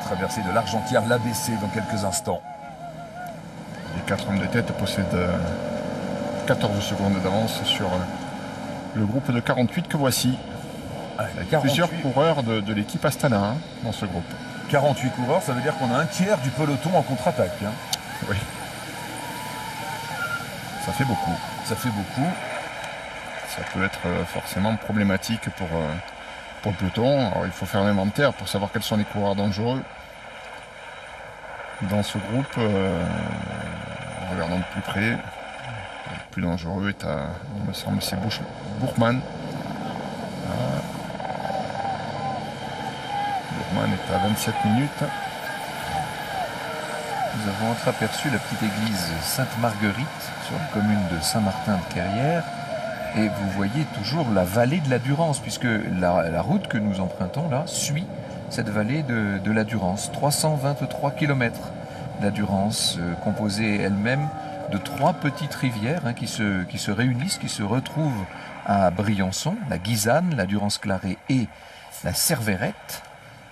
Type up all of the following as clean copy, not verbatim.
traversée de l'Argentière, l'ABC dans quelques instants. Les 4 hommes de tête possèdent 14 secondes d'avance sur le groupe de 48 que voici. Plusieurs coureurs de l'équipe Astana hein, dans ce groupe. 48 coureurs, ça veut dire qu'on a un tiers du peloton en contre-attaque. Hein. Oui. Ça fait beaucoup. Ça fait beaucoup. Ça peut être forcément problématique pour le peloton. Alors, il faut faire l'inventaire pour savoir quels sont les coureurs dangereux dans ce groupe. Regardons de plus près. Le plus dangereux est à, il me semble, c'est Bourgman. Bourgman est à 27 minutes. Nous avons entreaperçu la petite église Sainte-Marguerite sur la commune de Saint-Martin-de-Carrière. Et vous voyez toujours la vallée de la Durance, puisque la route que nous empruntons là suit cette vallée de la Durance. 323 km la Durance, composée elle-même de 3 petites rivières hein, qui se réunissent, qui se retrouvent à Briançon, la Guisane, la Durance-Clarée et la Cervérette.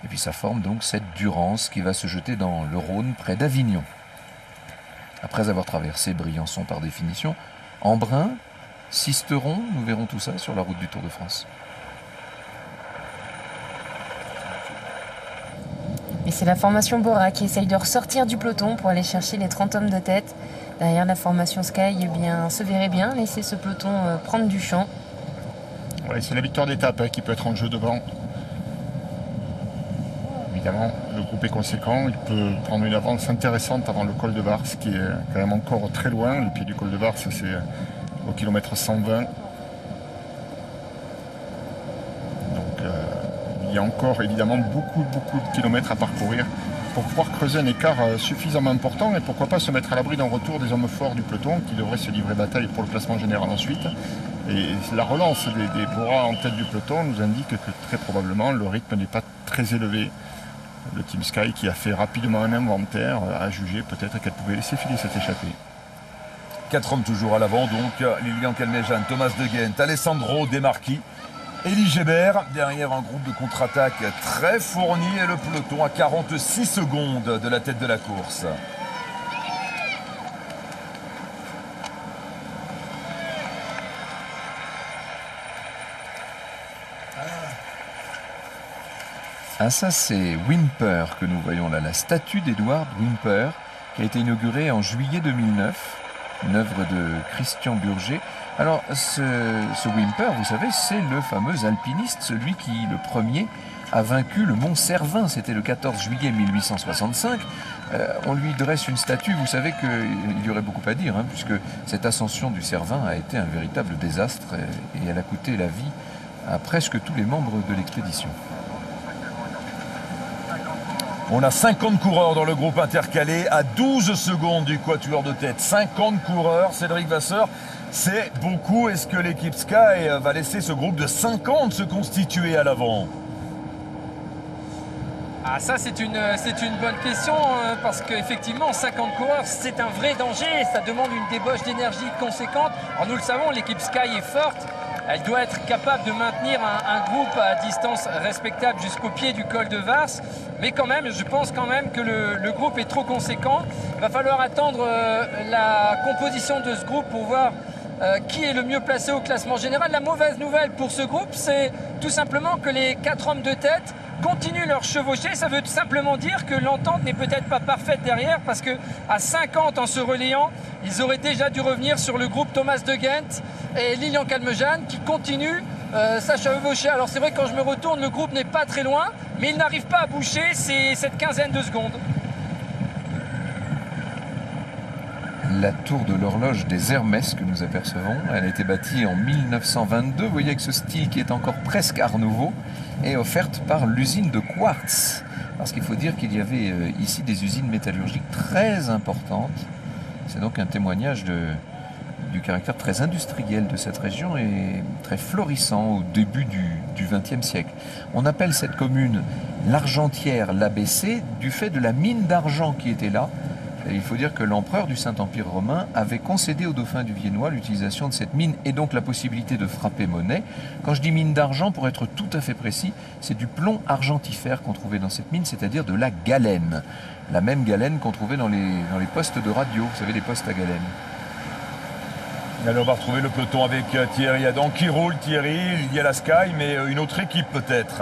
Et puis ça forme donc cette Durance qui va se jeter dans le Rhône près d'Avignon. Après avoir traversé Briançon par définition, Embrun, Sisteron, nous verrons tout ça sur la route du Tour de France. Et c'est la formation Bora qui essaye de ressortir du peloton pour aller chercher les 30 hommes de tête. Derrière la formation Sky, eh bien, se verrait bien laisser ce peloton prendre du champ. Ouais, c'est la victoire d'étape hein, qui peut être en jeu devant. Évidemment, le groupe est conséquent, il peut prendre une avance intéressante avant le col de Vars, qui est quand même encore très loin. Le pied du col de Vars, c'est au kilomètre 120. Donc il y a encore évidemment beaucoup de kilomètres à parcourir pour pouvoir creuser un écart suffisamment important et pourquoi pas se mettre à l'abri d'un retour des hommes forts du peloton qui devraient se livrer bataille pour le classement général ensuite. Et la relance des Bora en tête du peloton nous indique que très probablement le rythme n'est pas très élevé. Le Team Sky qui a fait rapidement un inventaire a jugé peut-être qu'elle pouvait laisser filer cette échappée. 4 hommes toujours à l'avant, donc Lilian Calmejane, Thomas De Gendt, Alessandro De Marchi, Elie Gébert. Derrière un groupe de contre-attaque très fourni et le peloton à 46 secondes de la tête de la course. Ah ça c'est Whymper que nous voyons là, la statue d'Edward Whymper qui a été inaugurée en juillet 2009, une œuvre de Christian Burger. Alors ce Whymper, vous savez, c'est le fameux alpiniste, celui qui le premier a vaincu le mont Cervin, c'était le 14 juillet 1865. On lui dresse une statue, vous savez qu'il y aurait beaucoup à dire, hein, puisque cette ascension du Cervin a été un véritable désastre et elle a coûté la vie à presque tous les membres de l'expédition. On a 50 coureurs dans le groupe intercalé à 12 secondes du quatuor de tête. 50 coureurs, Cédric Vasseur, c'est beaucoup. Est-ce que l'équipe Sky va laisser ce groupe de 50 se constituer à l'avant ? Ah ça c'est une bonne question parce qu'effectivement 50 coureurs c'est un vrai danger, ça demande une débauche d'énergie conséquente. Alors nous le savons, l'équipe Sky est forte, elle doit être capable de maintenir un groupe à distance respectable jusqu'au pied du col de Vars, mais quand même je pense quand même que le groupe est trop conséquent. Il va falloir attendre la composition de ce groupe pour voir qui est le mieux placé au classement général. La mauvaise nouvelle pour ce groupe, c'est tout simplement que les 4 hommes de tête continuent leur chevauchée. Ça veut tout simplement dire que l'entente n'est peut-être pas parfaite derrière parce qu'à 50 en se relayant, ils auraient déjà dû revenir sur le groupe Thomas De Gendt et Lilian Calmejane qui continuent sa chevauchée. Alors c'est vrai que quand je me retourne, le groupe n'est pas très loin, mais il n'arrive pas à boucher cette quinzaine de secondes. La tour de l'horloge des Hermès que nous apercevons, elle a été bâtie en 1922, vous voyez avec ce style qui est encore presque art nouveau, et offerte par l'usine de Quartz. Parce qu'il faut dire qu'il y avait ici des usines métallurgiques très importantes. C'est donc un témoignage du caractère très industriel de cette région et très florissant au début du XXe siècle. On appelle cette commune l'Argentière, l'ABC, du fait de la mine d'argent qui était là, Et il faut dire que l'empereur du Saint-Empire romain avait concédé aux dauphins du Viennois l'utilisation de cette mine et donc la possibilité de frapper monnaie. Quand je dis mine d'argent, pour être tout à fait précis, c'est du plomb argentifère qu'on trouvait dans cette mine, c'est-à-dire de la galène. La même galène qu'on trouvait dans les postes de radio, vous savez, les postes à galène. Allez, on va retrouver le peloton avec Thierry Adam qui roule. Thierry, il y a la Sky, mais une autre équipe peut-être.